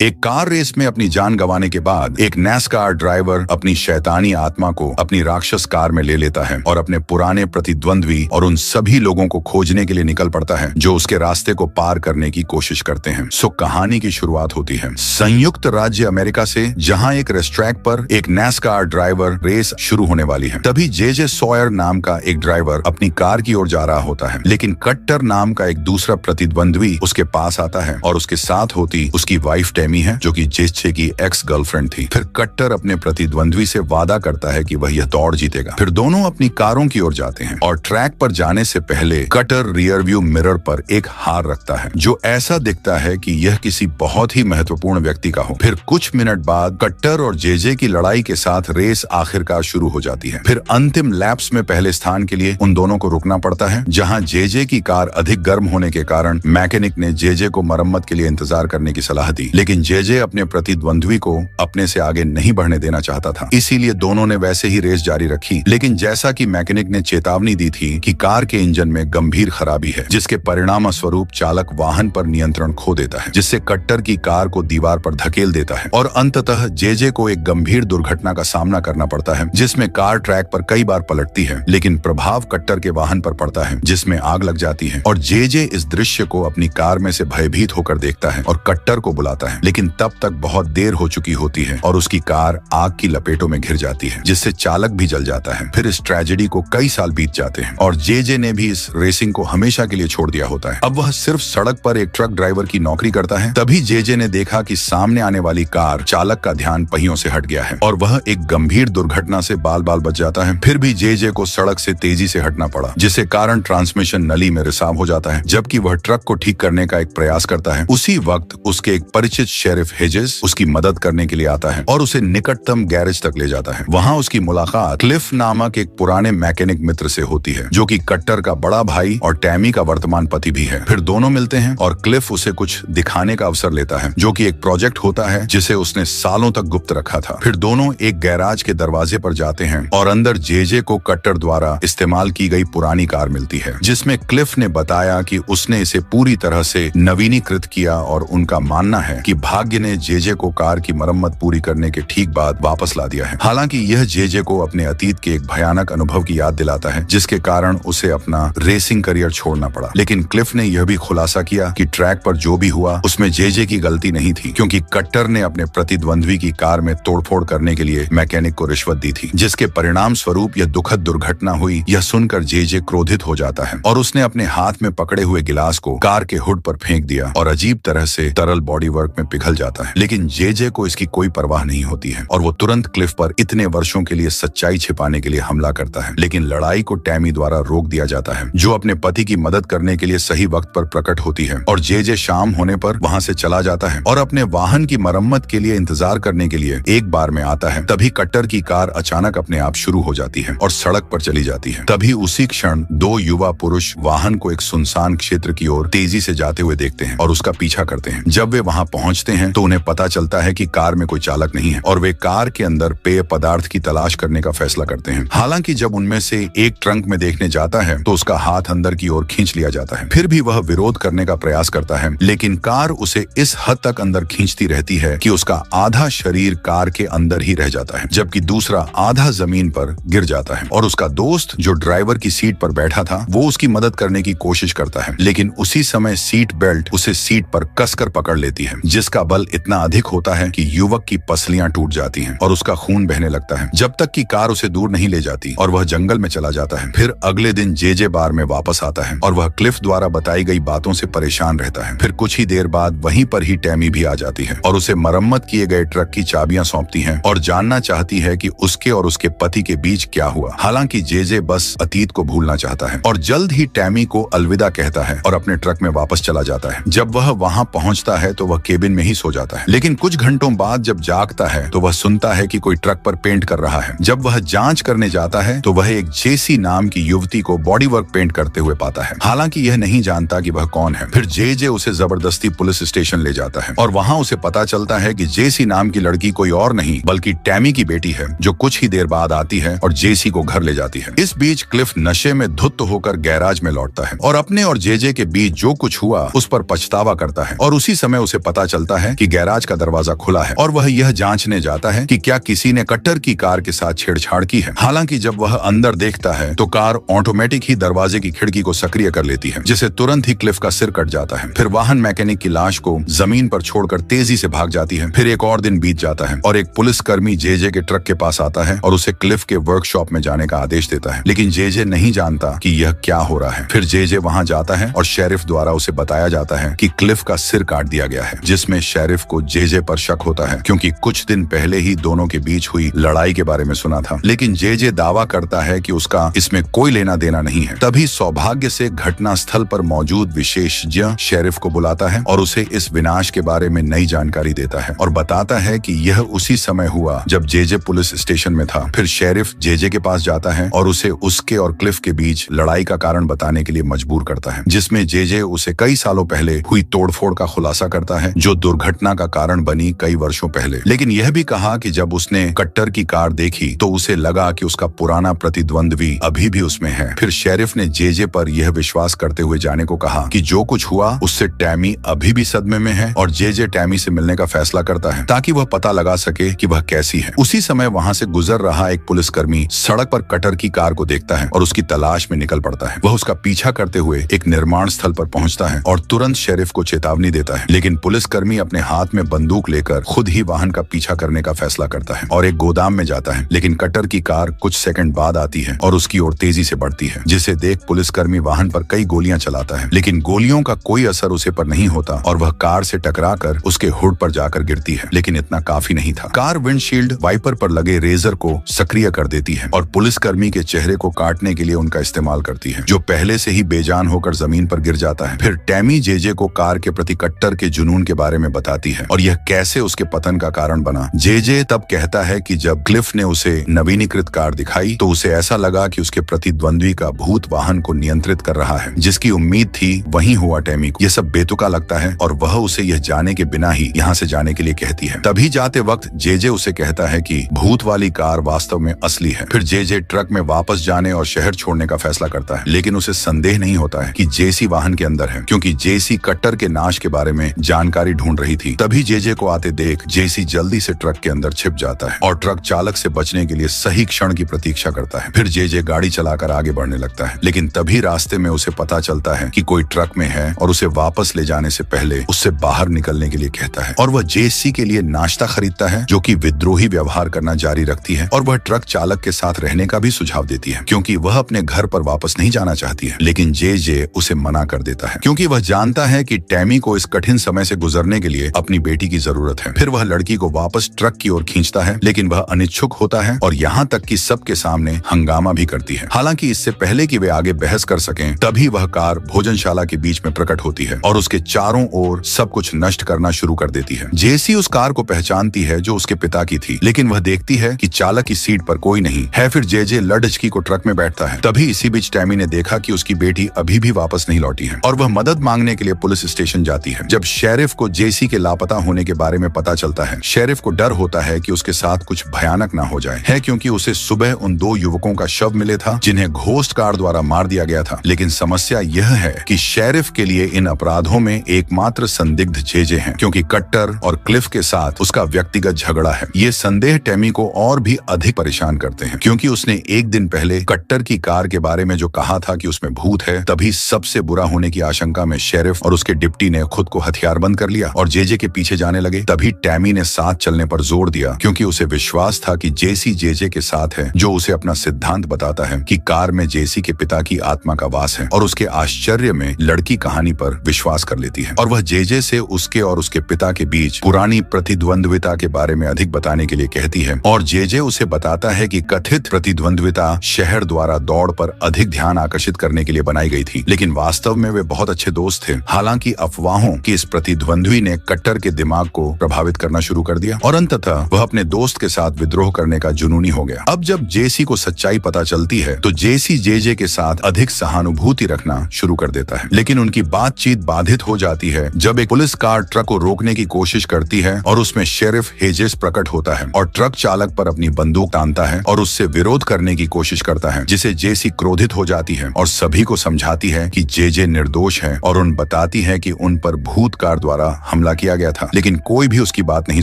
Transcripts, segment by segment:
एक car race में अपनी जान गंवाने के बाद एक नैसकार ड्राइवर अपनी शैतानी आत्मा को अपनी राक्षस कार में ले लेता है और अपने पुराने प्रतिद्वंद्वी और उन सभी लोगों को खोजने के लिए निकल पड़ता है जो उसके रास्ते को पार करने की कोशिश करते हैं। सो कहानी की शुरुआत होती है संयुक्त राज्य अमेरिका से, जहां एक रेसट्रैक पर एक नैसकार ड्राइवर रेस शुरू होने वाली है। तभी जे सॉयर नाम का एक ड्राइवर अपनी कार की ओर जा रहा होता है, लेकिन कट्टर नाम का एक दूसरा प्रतिद्वंद्वी उसके पास आता है और उसके साथ होती उसकी वाइफ है जो कि जे की एक्स गर्लफ्रेंड थी। फिर कट्टर अपने प्रतिद्वंद्वी से वादा करता है कि वह यह दौड़ जीतेगा। फिर दोनों अपनी कारों की ओर जाते हैं और ट्रैक पर जाने से पहले कट्टर रियर व्यू मिरर पर एक हार रखता है जो ऐसा दिखता है कि यह किसी बहुत ही महत्वपूर्ण व्यक्ति का हो। फिर कुछ मिनट बाद कट्टर और जे की लड़ाई के साथ रेस आखिरकार शुरू हो जाती है। फिर अंतिम लैप्स में पहले स्थान के लिए उन दोनों को रुकना पड़ता है, जहां जे की कार अधिक गर्म होने के कारण मैकेनिक ने जे को मरम्मत के लिए इंतजार करने की सलाह दी, लेकिन जे अपने प्रतिद्वंद्वी को अपने से आगे नहीं बढ़ने देना चाहता था। इसीलिए दोनों ने वैसे ही रेस जारी रखी। लेकिन जैसा कि मैकेनिक ने चेतावनी दी थी कि कार के इंजन में गंभीर खराबी है, जिसके परिणाम स्वरूप चालक वाहन पर नियंत्रण खो देता है, जिससे कट्टर की कार को दीवार पर धकेल देता है और अंततः जे को एक गंभीर दुर्घटना का सामना करना पड़ता है, जिसमें कार ट्रैक पर कई बार पलटती है, लेकिन प्रभाव कट्टर के वाहन पर पड़ता है, जिसमें आग लग जाती है। और जे इस दृश्य को अपनी कार में से भयभीत होकर देखता है और कट्टर को बुलाता है, लेकिन तब तक बहुत देर हो चुकी होती है और उसकी कार आग की लपेटों में घिर जाती है, जिससे चालक भी जल जाता है। फिर इस ट्रेजेडी को कई साल बीत जाते हैं और जे ने भी इस रेसिंग को हमेशा के लिए छोड़ दिया होता है। अब वह सिर्फ सड़क पर एक ट्रक ड्राइवर की नौकरी करता है। तभी जे ने देखा कि सामने आने वाली कार चालक का ध्यान पहियों से हट गया है और वह एक गंभीर दुर्घटना से बाल बाल बच जाता है। फिर भी जे को सड़क से तेजी से हटना पड़ा, जिससे कारण ट्रांसमिशन नली में रिसाव हो जाता है। जबकि वह ट्रक को ठीक करने का एक प्रयास करता है, उसी वक्त उसके एक परिचित शेरिफ हेजेस उसकी मदद करने के लिए आता है और उसे निकटतम गैरेज तक ले जाता है। वहां उसकी मुलाकात क्लिफ नामक एक पुराने मैकेनिक मित्र से होती है, जो कि कट्टर का बड़ा भाई और टैमी का वर्तमान पति भी है। फिर दोनों मिलते हैं और क्लिफ उसे कुछ दिखाने का अवसर लेता है, जो कि एक प्रोजेक्ट होता है जिसे उसने सालों तक गुप्त रखा था। फिर दोनों एक गैराज के दरवाजे पर जाते हैं और अंदर जे को कट्टर द्वारा इस्तेमाल की गई पुरानी कार मिलती है, जिसमें क्लिफ ने बताया कि उसने इसे पूरी तरह से नवीनीकृत किया और उनका मानना है कि भाग्य ने जे को कार की मरम्मत पूरी करने के ठीक बाद वापस ला दिया है। हालांकि यह जे को अपने अतीत के एक भयानक अनुभव की याद दिलाता है, जिसके कारण उसे अपना रेसिंग करियर छोड़ना पड़ा। लेकिन क्लिफ ने यह भी खुलासा किया कि ट्रैक पर जो भी हुआ उसमें जे की गलती नहीं थी, क्योंकि कट्टर ने अपने प्रतिद्वंद्वी की कार में तोड़फोड़ करने के लिए मैकेनिक को रिश्वत दी थी, जिसके परिणाम स्वरूप यह दुखद दुर्घटना हुई। यह सुनकर जे क्रोधित हो जाता है और उसने अपने हाथ में पकड़े हुए गिलास को कार के हुड पर फेंक दिया और अजीब तरह से तरल बॉडी वर्क में पिघल जाता है। लेकिन जे को इसकी कोई परवाह नहीं होती है और वो तुरंत क्लिफ पर इतने वर्षों के लिए सच्चाई छिपाने के लिए हमला करता है। लेकिन लड़ाई को टैमी द्वारा रोक दिया जाता है, जो अपने पति की मदद करने के लिए सही वक्त पर प्रकट होती है। और जे शाम होने पर वहां से चला जाता है और अपने वाहन की मरम्मत के लिए इंतजार करने के लिए एक बार में आता है। तभी कट्टर की कार अचानक अपने आप शुरू हो जाती है और सड़क पर चली जाती है। तभी उसी क्षण दो युवा पुरुष वाहन को एक सुनसान क्षेत्र की ओर तेजी से जाते हुए देखते हैं और उसका पीछा करते हैं। जब वे वहां पहुंचते हैं तो उन्हें पता चलता है कि कार में कोई चालक नहीं है और वे कार के अंदर पेय पदार्थ की तलाश करने का फैसला करते हैं। हालांकि जब उनमें से एक ट्रंक में देखने जाता है तो उसका हाथ अंदर की ओर खींच लिया जाता है। फिर भी वह विरोध करने का प्रयास करता है, लेकिन कार उसे इस हद तक अंदर खींचती रहती है कि उसका आधा शरीर कार के अंदर ही रह जाता है, जबकि दूसरा आधा जमीन पर गिर जाता है। और उसका दोस्त जो ड्राइवर की सीट पर बैठा था वो उसकी मदद करने की कोशिश करता है, लेकिन उसी समय सीट बेल्ट उसे सीट पर कसकर पकड़ लेती है, जिसका बल इतना अधिक होता है कि युवक की पसलियां टूट जाती हैं और उसका खून बहने लगता है, जब तक कि कार उसे दूर नहीं ले जाती और वह जंगल में चला जाता है। फिर अगले दिन जे बार में वापस आता है और वह क्लिफ द्वारा बताई गई बातों से परेशान रहता है। फिर कुछ ही देर बाद वहीं पर ही टैमी भी आ जाती है और उसे मरम्मत किए गए ट्रक की चाबियां सौंपती है और जानना चाहती है कि उसके और उसके पति के बीच क्या हुआ। हालांकि जे बस अतीत को भूलना चाहता है और जल्द ही टैमी को अलविदा कहता है और अपने ट्रक में वापस चला जाता है। जब वह वहां पहुंचता है तो वह केबिन में ही सो जाता है, लेकिन कुछ घंटों बाद जब जागता है तो वह सुनता है कि कोई ट्रक पर पेंट कर रहा है। जब वह जांच करने जाता है तो वह एक जेसी नाम की युवती को बॉडी वर्क पेंट करते हुए पाता है। हालांकि यह नहीं जानता कि वह कौन है। फिर जे उसे जबरदस्ती पुलिस स्टेशन ले जाता है और वहां उसे पता चलता है कि जेसी नाम की लड़की कोई और नहीं बल्कि टैमी की बेटी है, जो कुछ ही देर बाद आती है और जेसी को घर ले जाती है। इस बीच क्लिफ नशे में धुत होकर गैराज में लौटता है और अपने और जे के बीच जो कुछ हुआ उस पर पछतावा करता है और उसी समय उसे पता चलता चलता है कि गैराज का दरवाजा खुला है और वह यह जांचने जाता है कि क्या किसी ने कट्टर की कार के साथ छेड़छाड़ की है। हालांकि जब वह अंदर देखता है तो कार ऑटोमेटिक ही दरवाजे की खिड़की को सक्रिय कर लेती है, जिससे तुरंत ही क्लिफ का सिर कट जाता है। फिर वाहन मैकेनिक की लाश को जमीन पर छोड़कर तेजी से भाग जाती है। फिर एक और दिन बीत जाता है और एक पुलिसकर्मी जेजे के ट्रक के पास आता है और उसे क्लिफ के वर्कशॉप में जाने का आदेश देता है, लेकिन जेजे नहीं जानता कि यह क्या हो रहा है। फिर जेजे वहां जाता है और शेरिफ द्वारा उसे बताया जाता है कि क्लिफ का सिर काट दिया गया है, जिसमें शेरिफ को जेजे पर शक होता है क्योंकि कुछ दिन पहले ही दोनों के बीच हुई लड़ाई के बारे में सुना था। लेकिन जेजे दावा करता है कि उसका इसमें कोई लेना देना नहीं है। तभी सौभाग्य से घटना स्थल पर मौजूद विशेषज्ञ शेरिफ को बुलाता है और उसे इस विनाश के बारे में नई जानकारी देता है और बताता है कि यह उसी समय हुआ जब जेजे पुलिस स्टेशन में था। फिर शेरिफ जेजे के पास जाता है और उसे उसके और क्लिफ के बीच लड़ाई का कारण बताने के लिए मजबूर करता है, जिसमें जेजे उसे कई सालों पहले हुई तोड़फोड़ का खुलासा करता है जो दुर्घटना का कारण बनी कई वर्षों पहले। लेकिन यह भी कहा कि जब उसने कट्टर की कार देखी तो उसे लगा कि उसका पुराना प्रतिद्वंद्वी अभी भी उसमें है। फिर शेरिफ ने जेजे पर यह विश्वास करते हुए जाने को कहा कि जो कुछ हुआ उससे टैमी अभी भी सदमे में है और जेजे टैमी से मिलने का फैसला करता है ताकि वह पता लगा सके कि वह कैसी है। उसी समय वहां से गुजर रहा एक पुलिसकर्मी सड़क पर कट्टर की कार को देखता है और उसकी तलाश में निकल पड़ता है। वह उसका पीछा करते हुए एक निर्माण स्थल पर पहुंचता है और तुरंत शेरिफ को चेतावनी देता है, लेकिन पुलिसकर्मी अपने हाथ में बंदूक लेकर खुद ही वाहन का पीछा करने का फैसला करता है और एक गोदाम में जाता है। लेकिन कट्टर की कार कुछ सेकंड बाद आती है और उसकी ओर तेजी से बढ़ती है, जिसे देख पुलिसकर्मी वाहन पर कई गोलियां चलाता है, लेकिन गोलियों का कोई असर उसे पर नहीं होता और वह कार से टकराकर उसके हुड पर जाकर गिरती है। लेकिन इतना काफी नहीं था। कार विंडशील्ड वाइपर पर लगे रेजर को सक्रिय कर देती है और पुलिसकर्मी के चेहरे को काटने के लिए उनका इस्तेमाल करती है, जो पहले से ही बेजान होकर जमीन पर गिर जाता है। फिर टैमी जेजे को कार के प्रति कट्टर के जुनून के बारे में बताती है और यह कैसे उसके पतन का कारण बना। जेजे तब कहता है कि जब क्लिफ ने उसे नवीनीकृत कार दिखाई तो उसे ऐसा लगा कि उसके प्रतिद्वंद्वी का भूत वाहन को नियंत्रित कर रहा है। जिसकी उम्मीद थी वही हुआ टैमी को। यह सब बेतुका लगता है और वह उसे यह जाने के बिना ही यहाँ से जाने के लिए कहती है। तभी जाते वक्त जेजे उसे कहता है कि भूत वाली कार वास्तव में असली है। फिर जेजे ट्रक में वापस जाने और शहर छोड़ने का फैसला करता है, लेकिन उसे संदेह नहीं होता है कि जेसी वाहन के अंदर है, क्योंकि जेसी कट्टर के नाश के बारे में जानकारी ढूंढ रही थी। तभी जेजे को आते देख जेसी जल्दी से ट्रक के अंदर छिप जाता है और ट्रक चालक से बचने के लिए सही क्षण की प्रतीक्षा करता है। फिर जेजे गाड़ी चलाकर आगे बढ़ने लगता है, लेकिन तभी रास्ते में उसे पता चलता है कि कोई ट्रक में है और उसे वापस ले जाने से पहले उससे बाहर निकलने के लिए कहता है और वह जेसी के लिए नाश्ता खरीदता है, जो कि विद्रोही व्यवहार करना जारी रखती है और वह ट्रक चालक के साथ रहने का भी सुझाव देती है क्योंकि वह अपने घर पर वापस नहीं जाना चाहती है। लेकिन जेजे उसे मना कर देता है क्योंकि वह जानता है कि टैमी को इस कठिन समय से गुजरने के लिए अपनी बेटी की जरूरत है। फिर वह लड़की को वापस ट्रक की ओर खींचता है, लेकिन वह अनिच्छुक होता है और यहाँ तक कि सबके सामने हंगामा भी करती है। हालांकि इससे पहले कि वे आगे बहस कर सकें, तभी वह कार भोजनशाला के बीच में प्रकट होती है और उसके चारों ओर सब कुछ नष्ट करना शुरू कर देती है। जेसी उस कार को पहचानती है जो उसके पिता की थी, लेकिन वह देखती है कि चालक की सीट पर कोई नहीं है। फिर जेजे लड़की को ट्रक में बैठता है। तभी इसी बीच टैमी ने देखा कि उसकी बेटी अभी भी वापस नहीं लौटी है और वह मदद मांगने के लिए पुलिस स्टेशन जाती है। जब शेरिफ को जेसी के लापता होने के बारे में पता चलता है, शेरिफ को डर होता है कि उसके साथ कुछ भयानक ना हो जाए, है क्योंकि उसे सुबह उन दो युवकों का शव मिले था जिन्हें घोस्ट कार द्वारा मार दिया गया था। लेकिन समस्या यह है कि शेरिफ के लिए इन अपराधों में एकमात्र संदिग्ध जेजे हैं, क्योंकि कट्टर और क्लिफ के साथ उसका व्यक्तिगत झगड़ा है। ये संदेह टैमी को और भी अधिक परेशान करते हैं, क्योंकि उसने एक दिन पहले कट्टर की कार के बारे में जो कहा था कि उसमें भूत है, तभी सबसे बुरा होने की आशंका में शेरिफ और उसके डिप्टी ने खुद को हथियारबंद कर लिया और जेजे के पीछे जाने लगे। तभी टैमी ने साथ चलने पर जोर दिया, क्योंकि उसे विश्वास था कि जेसी जेजे के साथ है, जो उसे अपना सिद्धांत बताता है कि कार में जेसी के पिता की आत्मा का वास है, और उसके आश्चर्य में लड़की कहानी पर विश्वास कर लेती है और वह जेजे से उसके और उसके पिता के बीच पुरानी प्रतिद्वंद्विता के बारे में अधिक बताने के लिए कहती है। और जेजे उसे बताता है कि कथित प्रतिद्वंद्विता शहर द्वारा दौड़ पर अधिक ध्यान आकर्षित करने के लिए बनाई गई थी, लेकिन वास्तव में वे बहुत अच्छे दोस्त थे। हालांकि अफवाहों की इस प्रतिद्वंद्वी ने कट्टर के दिमाग को प्रभावित करना शुरू कर दिया और अंततः वह अपने दोस्त के साथ विद्रोह करने का जुनूनी हो गया। अब जब जेसी को सच्चाई पता चलती है तो जेसी जेजे के साथ अधिक सहानुभूति रखना शुरू कर देता है, लेकिन उनकी बातचीत बाधित हो जाती है जब एक पुलिस कार ट्रक को रोकने की कोशिश करती है और उसमें शेरिफ हेजेस प्रकट होता है और ट्रक चालक पर अपनी बंदूक तानता है और उससे विरोध करने की कोशिश करता है, जिसे जेसी क्रोधित हो जाती है और सभी को समझाती है कि जेजे निर्दोष है और उन बताती है कि उन पर भूत कार द्वारा हमला किया गया था, लेकिन कोई भी उसकी बात नहीं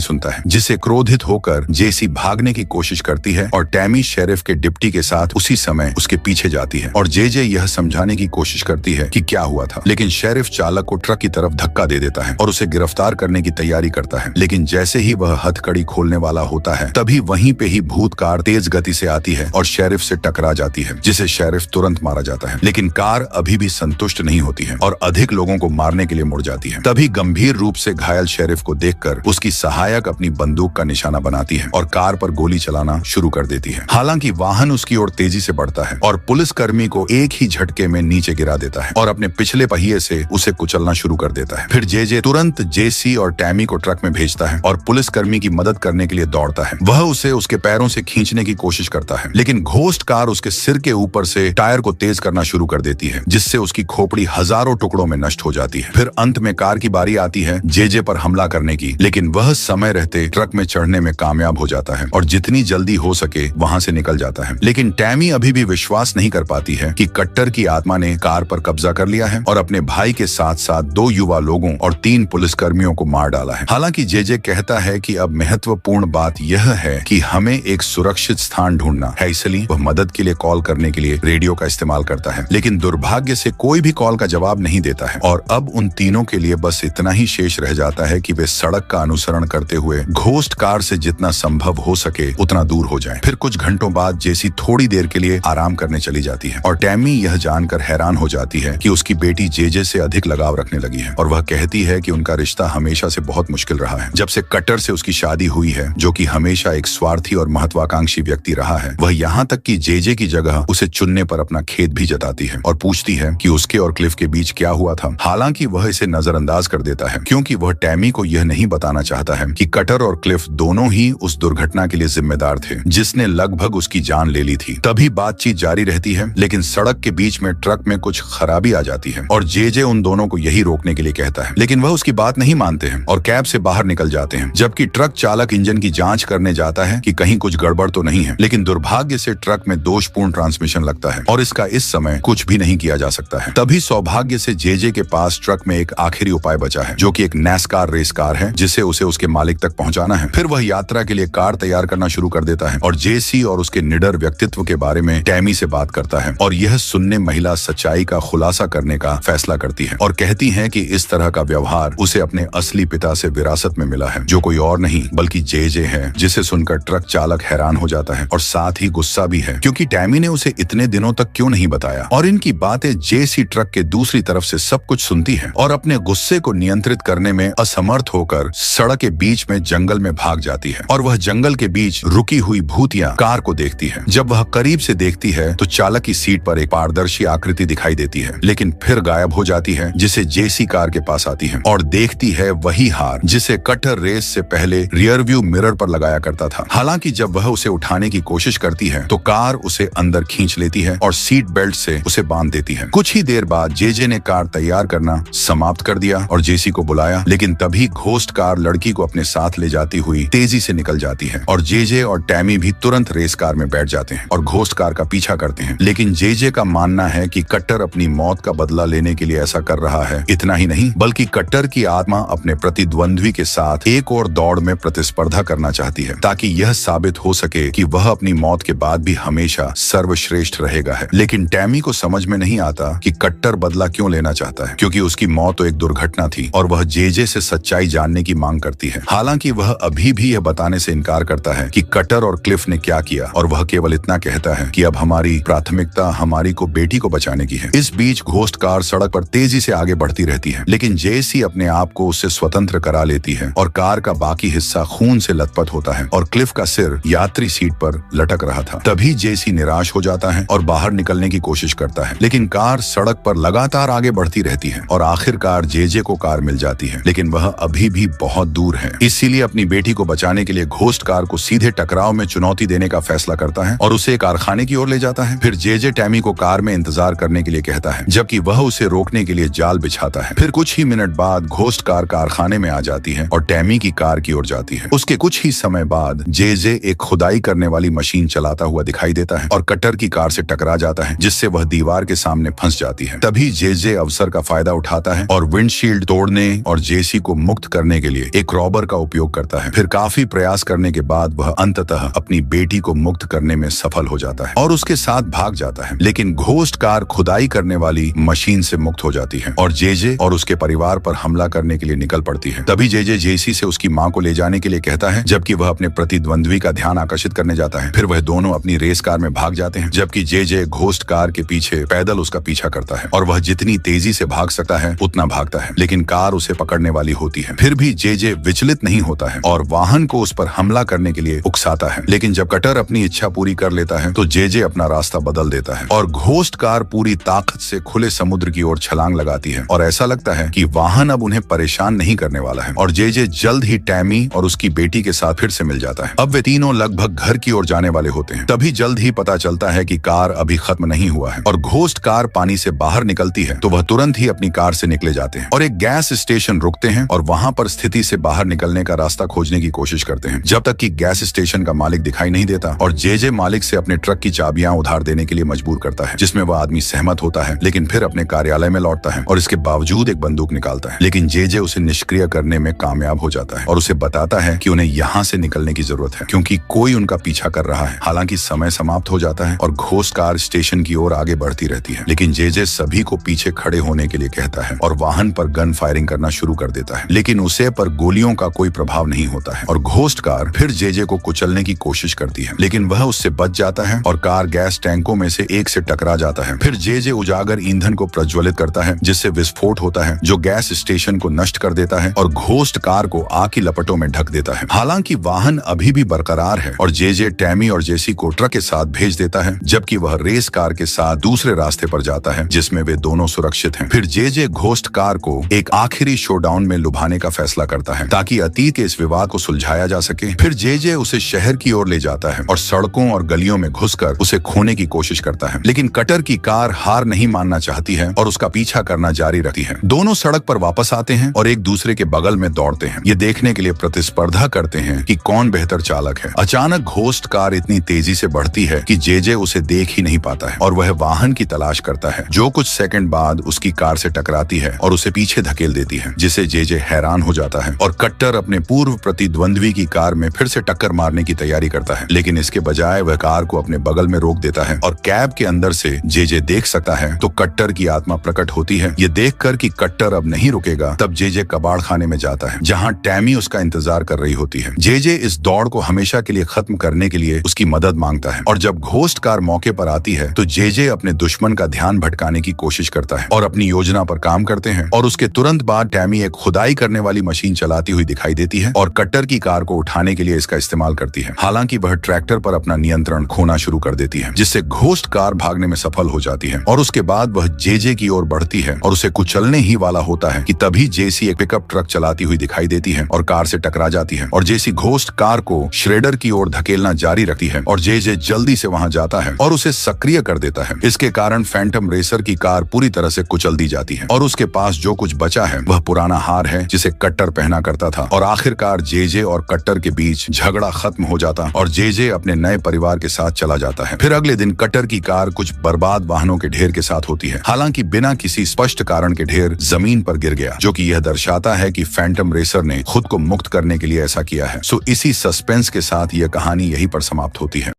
सुनता है, जिससे क्रोधित होकर जेसी भागने की कोशिश करती है और टैमी शेरिफ के डिप्टी के साथ उसी समय उसके पीछे जाती है और जे यह समझाने की कोशिश करती है कि क्या हुआ था, लेकिन शेरिफ चालक को ट्रक की तरफ धक्का दे देता है और उसे गिरफ्तार करने की तैयारी करता है। लेकिन जैसे ही वह हथकड़ी खोलने वाला होता है, तभी वहीं पे ही भूत कार तेज गति से आती है और शेरिफ से टकरा जाती है, जिसे शेरिफ तुरंत मारा जाता है। लेकिन कार अभी भी संतुष्ट नहीं होती है और अधिक लोगों को मारने के लिए मुड़ जाती है। तभी गंभीर रूप से घायल शेरिफ को देखकर उसकी सहायक अपनी बंदूक का निशाना बनाती है और कार पर गोली चलाना शुरू कर देती है। हालांकि वाहन उसकी ओर तेजी से बढ़ता है और पुलिसकर्मी को एक ही झटके में नीचे गिरा देता है और अपने पिछले पहिए से उसे कुचलना शुरू कर देता है। फिर जे तुरंत जेसी और टैमी को ट्रक में भेजता है और पुलिसकर्मी की मदद करने के लिए दौड़ता है। वह उसे उसके पैरों से खींचने की कोशिश करता है, लेकिन घोस्ट कार उसके सिर के ऊपर से टायर को तेज करना शुरू कर देती है, जिससे उसकी खोपड़ी हजारों टुकड़ों में नष्ट हो जाती है। फिर अंत में कार की बारी आती है जे पर हमला करने की, लेकिन वह समय रहते ट्रक में चढ़ने में कामयाब हो जाता है और जितनी जल्दी हो सके वहां से निकल जाता है। लेकिन टैमी अभी भी विश्वास नहीं कर पाती है कि कट्टर की आत्मा ने कार पर कब्जा कर लिया है और अपने भाई के साथ साथ 2 युवा लोगों और 3 पुलिसकर्मियों को मार डाला है। हालांकि जे कहता है कि अब महत्वपूर्ण बात यह है कि हमें एक सुरक्षित स्थान ढूंढना है, इसलिए वह मदद के लिए कॉल करने के लिए रेडियो का इस्तेमाल करता है, लेकिन दुर्भाग्य से कोई भी कॉल का जवाब नहीं देता है और अब उन तीनों के लिए बस इतना ही शेष रह जाता है कि वे सड़क का अनुसरण करते हुए घोस्ट कार से जितना संभव हो सके उतना दूर हो जाएं। फिर कुछ घंटों बाद जेसी थोड़ी देर के लिए आराम करने चली जाती है और टैमी यह जानकर हैरान हो जाती है कि उसकी बेटी जे से अधिक लगाव रखने लगी है और वह कहती है कि उनका रिश्ता हमेशा से बहुत मुश्किल रहा है। जब से कट्टर से उसकी शादी हुई है, जो कि हमेशा एक स्वार्थी और महत्वाकांक्षी व्यक्ति रहा है, वह यहाँ तक कि जे की जगह उसे चुनने पर अपना खेद भी जताती है और पूछती है कि उसके और क्लिफ के बीच क्या हुआ था। हालांकि वह इसे नजरअंदाज कर देता है, क्योंकि वह टैमी को यह नहीं बताना चाहता है कि कट्टर और क्लिफ दोनों ही उस दुर्घटना के लिए जिम्मेदार थे, जिसने लगभग उसकी जान ले ली थी। तभी बातचीत जारी रहती है, लेकिन सड़क के बीच में ट्रक में कुछ खराबी आ जाती है और जे उन दोनों को यही रोकने के लिए कहता है, लेकिन वह उसकी बात नहीं मानते हैं और कैब से बाहर निकल जाते हैं। जबकि ट्रक चालक इंजन की जांच करने जाता है कि कहीं कुछ गड़बड़ तो नहीं है, लेकिन दुर्भाग्य से ट्रक में दोषपूर्ण ट्रांसमिशन लगता है और इसका इस समय कुछ भी नहीं किया जा सकता है। तभी सौभाग्य से जे के पास ट्रक में एक आखिरी उपाय बचा है, जो कि एक नैस्कार रेस कार है, जिसे उसे उसके मालिक तक पहुंचाना है। फिर वह यात्रा के लिए कार तैयार करना शुरू कर देता है और जेसी और उसके निडर व्यक्तित्व के बारे में टैमी से बात करता है और यह सुनने महिला सच्चाई का खुलासा करने का फैसला करती है और कहती है कि इस तरह का व्यवहार उसे अपने असली पिता से विरासत में मिला है, जो कोई और नहीं बल्कि जे है। जिसे सुनकर ट्रक चालक हैरान हो जाता है और साथ ही गुस्सा भी है, क्योंकि टैमी ने उसे इतने दिनों तक क्यों नहीं बताया। और इनकी बातें जेसी ट्रक के दूसरी तरफ से सब कुछ सुनती है और अपने गुस्से को नियंत्रित करने में असमर्थ होकर सड़क के बीच में जंगल में भाग जाती है और वह जंगल के बीच रुकी हुई भूतिया कार को देखती है। जब वह करीब से देखती है तो चालक की सीट पर एक पारदर्शी आकृति दिखाई देती है, लेकिन फिर गायब हो जाती है, जिसे जेसी कार के पास आती है और देखती है वही हार जिसे कट्टर रेस से पहले रियर व्यू मिरर पर लगाया करता था। हालांकि जब वह उसे उठाने की कोशिश करती है तो कार उसे अंदर खींच लेती है और सीट बेल्ट से उसे बांध देती है। कुछ ही देर बाद जे ने कार तैयार करना समाप्त कर दिया और जेसी को बुलाया, लेकिन तभी घोस्ट कार लड़की को अपने साथ ले जाती हुई तेजी से निकल जाती है और जे और टैमी भी तुरंत रेस कार में बैठ जाते हैं और घोस्ट कार का पीछा करते हैं। लेकिन जे का मानना है कि कट्टर अपनी मौत का बदला लेने के लिए ऐसा कर रहा है। इतना ही नहीं, बल्कि कट्टर की आत्मा अपने प्रतिद्वंद्वी के साथ एक और दौड़ में प्रतिस्पर्धा करना चाहती है, ताकि यह साबित हो सके कि वह अपनी मौत के बाद भी हमेशा सर्वश्रेष्ठ रहेगा है। लेकिन टैमी को समझ में नहीं आता कि कट्टर बदला क्यों लेना चाहता है, क्योंकि उसकी मौत तो एक दुर्घटना थी और वह जे से सच्चाई जानने की मांग करती है। हालांकि वह अभी भी यह बताने से इनकार करता है कि कट्टर और क्लिफ ने क्या किया और वह केवल इतना कहता है कि अब हमारी प्राथमिकता हमारी को बेटी को बचाने की है। इस बीच घोस्ट कार सड़क पर तेजी से आगे बढ़ती रहती है, लेकिन जेसी अपने आप को उससे स्वतंत्र करा लेती है और कार का बाकी हिस्सा खून से लथपथ होता है और क्लिफ का सिर यात्री सीट पर लटक रहा था। तभी जेसी निराश हो जाता है और बाहर निकलने की कोशिश करता है, लेकिन कार सड़क पर लगातार आगे बढ़ती रहती है और आखिरकार जे को कार मिल जाती है, लेकिन वह अभी भी बहुत दूर है। इसीलिए अपनी बेटी को बचाने के लिए घोस्ट कार को सीधे टकराव में चुनौती देने का फैसला करता है और उसे कारखाने की ओर ले जाता है। फिर जे टैमी को कार में इंतजार करने के लिए कहता है, जबकि वह उसे रोकने के लिए जाल बिछाता है। फिर कुछ ही मिनट बाद घोस्ट कार कारखाने में आ जाती है और टैमी की कार की ओर जाती है। उसके कुछ ही समय बाद जे एक खुदाई करने वाली मशीन चलाता हुआ दिखाई देता है और कट्टर की कार से टकरा जाता है, जिससे वह दीवार के सामने फंस जाती है। तभी जे अवसर का फायदा उठाता है और विंडशील्ड तोड़ने और जेसी को मुक्त करने के लिए एक रॉबर का उपयोग करता है। फिर काफी प्रयास करने के बाद वह अंततः अपनी बेटी को मुक्त करने में सफल हो जाता है और उसके साथ भाग जाता है। लेकिन घोस्ट कार खुदाई करने वाली मशीन से मुक्त हो जाती है और जेजे और उसके परिवार पर हमला करने के लिए निकल पड़ती है। तभी जेजे जेसी से उसकी मां को ले जाने के लिए कहता है, जबकि वह अपने प्रतिद्वंद्वी का ध्यान आकर्षित करने जाता है। फिर वह दोनों अपनी रेस कार में भाग जाते हैं, जबकि जेजे घोस्ट कार के पीछे पैदल उसका पीछा करता है और वह जितनी तेजी से भाग सकता है उतना भागता है, लेकिन कार उसे पकड़ने वाली होती है। फिर भी जेजे विचलित नहीं होता है और वाहन को उस पर हमला करने के लिए उकसाता है। लेकिन जब कटर अपनी इच्छा पूरी कर लेता है तो जेजे अपना रास्ता बदल देता है और घोस्ट कार पूरी ताकत से खुले समुद्र की ओर छलांग लगाती है और ऐसा लगता है कि वाहन अब उन्हें परेशान नहीं करने वाला है और जेजे जल्द ही टैमी और उसकी बेटी के साथ फिर से मिल जाता है। अब वे तीनों लगभग घर की ओर जाने वाले होते हैं। तभी जल्द ही पता चलता है कि कार अभी खत्म नहीं हुआ है और घोस्ट कार पानी से बाहर निकलती है तो वह तुरंत ही अपनी कार से निकले जाते हैं और एक गैस स्टेशन रुकते हैं और वहां पर स्थिति से बाहर निकलने का रास्ता खोजने की कोशिश करते हैं, जब तक कि गैस स्टेशन का मालिक दिखाई नहीं देता और जेजे मालिक से अपने ट्रक की चाबियां उधार देने के लिए मजबूर करता है, जिसमें वह आदमी सहमत होता है, लेकिन फिर अपने कार्यालय में लौटता है और इसके बावजूद एक बंदूक निकालता है। लेकिन जेजे उसे निष्क्रिय करने में कामयाब हो जाता है और उसे बताता है कि उन्हें यहाँ से निकलने की जरूरत है क्योंकि कोई उनका पीछा कर रहा है। हालांकि समय समाप्त हो जाता है और घोस्ट कार स्टेशन की ओर आगे बढ़ती रहती है, लेकिन जेजे सभी को पीछे खड़े होने के लिए कहता है और वाहन पर गन फायरिंग करना शुरू कर देता है, लेकिन उसे पर गोलियों का कोई प्रभाव नहीं होता है और घोस्ट कार फिर जेजे को कुचलने की कोशिश करती है, लेकिन वह उससे बच जाता है और कार गैस टैंकों में से एक से टकरा जाता है। फिर जेजे उजागर ईंधन को प्रज्वलित करता है जिससे विस्फोट होता है जो गैस स्टेशन को नष्ट कर देता है और घोस्ट कार को आग की लपटों में ढक देता है। हालांकि वाहन अभी भी बरकरार है और जेजे टैमी और जेसी को ट्रक के साथ भेज देता है, जबकि वह रेस कार के साथ दूसरे रास्ते पर जाता है जिसमें वे दोनों सुरक्षित हैं। फिर जेजे घोस्ट कार को एक आखिरी शोडाउन में लुभाने का फैसला करता है ताकि अतीत के इस विवाद को सुलझाया जा सके। फिर जेजे उसे शहर की ओर ले जाता है और सड़कों और गलियों में घुसकर उसे खोने की कोशिश करता है, लेकिन कटर की कार हार नहीं मानना चाहती है और उसका पीछा करना जारी रखती है। दोनों सड़क पर वापस आते हैं और एक दूसरे के बगल में दौड़ते हैं, ये देखने के लिए प्रतिस्पर्धा करते हैं कि कौन बेहतर चालक है। अचानक घोस्ट कार इतनी तेजी से बढ़ती है कि जेजे उसे देख ही नहीं पाता है और वह वाहन की तलाश करता है जो कुछ सेकंड बाद उसकी कार से टकराती है और उसे पीछे धकेल देती है, जिसे जेजे हैरान हो जाता है और कट्टर अपने पूर्व प्रतिद्वंद्वी की कार में फिर से टक्कर मारने की तैयारी करता है, लेकिन इसके बजाय वह कार को अपने बगल में रोक देता है और कैब के अंदर से जेजे देख सकता है तो कट्टर की आत्मा प्रकट होती है। ये देखकर कि कट्टर अब नहीं रुकेगा, तब जेजे कबाड़ खाने में जाता है जहां टैमी उसका इंतजार कर रही होती है। जेजे इस दौड़ को हमेशा के लिए खत्म करने के लिए उसकी मदद मांगता है और जब घोस्ट कार मौके पर आती है तो जेजे अपने दुश्मन का ध्यान भटकाने की कोशिश करता है और अपनी योजना पर काम करते हैं और उसके तुरंत बाद टैमी एक खुदाई करने वाली मशीन चलाती हुई दिखाई देती है और कट्टर की कार को उठाने के लिए इसका इस्तेमाल करती है। हालांकि वह ट्रैक्टर पर अपना नियंत्रण खोना शुरू कर देती है, जिससे घोस्ट कार भागने में सफल हो जाती है और उसके बाद वह जेजे की ओर बढ़ती है और उसे कुचलने ही वाला होता है कि तभी जेसी एक पिकअप ट्रक चलाती हुई दिखाई देती है और कार से टकरा जाती है और जेसी घोस्ट कार को श्रेडर की ओर धकेलना जारी रखती है और जेजे जल्दी से वहां जाता है और उसे सक्रिय कर देता है। इसके कारण फैंटम रेसर की कार पूरी तरह से कुचल दी जाती है और उसके पास जो कुछ बचा है वह पुराना हार है जिसे कट्टर पहना करता था और आखिरकार जेजे और कट्टर के बीच झगड़ा खत्म हो जाता और जेजे अपने नए परिवार के साथ चला जाता है। फिर अगले दिन कट्टर की कार कुछ बर्बाद वाहनों के ढेर के साथ होती है, हालांकि बिना किसी स्पष्ट कारण के ढेर जमीन पर गिर गया, जो कि यह दर्शाता है कि फैंटम रेसर ने खुद को मुक्त करने के लिए ऐसा किया है। सो इसी सस्पेंस के साथ यह कहानी यहीं पर समाप्त होती है।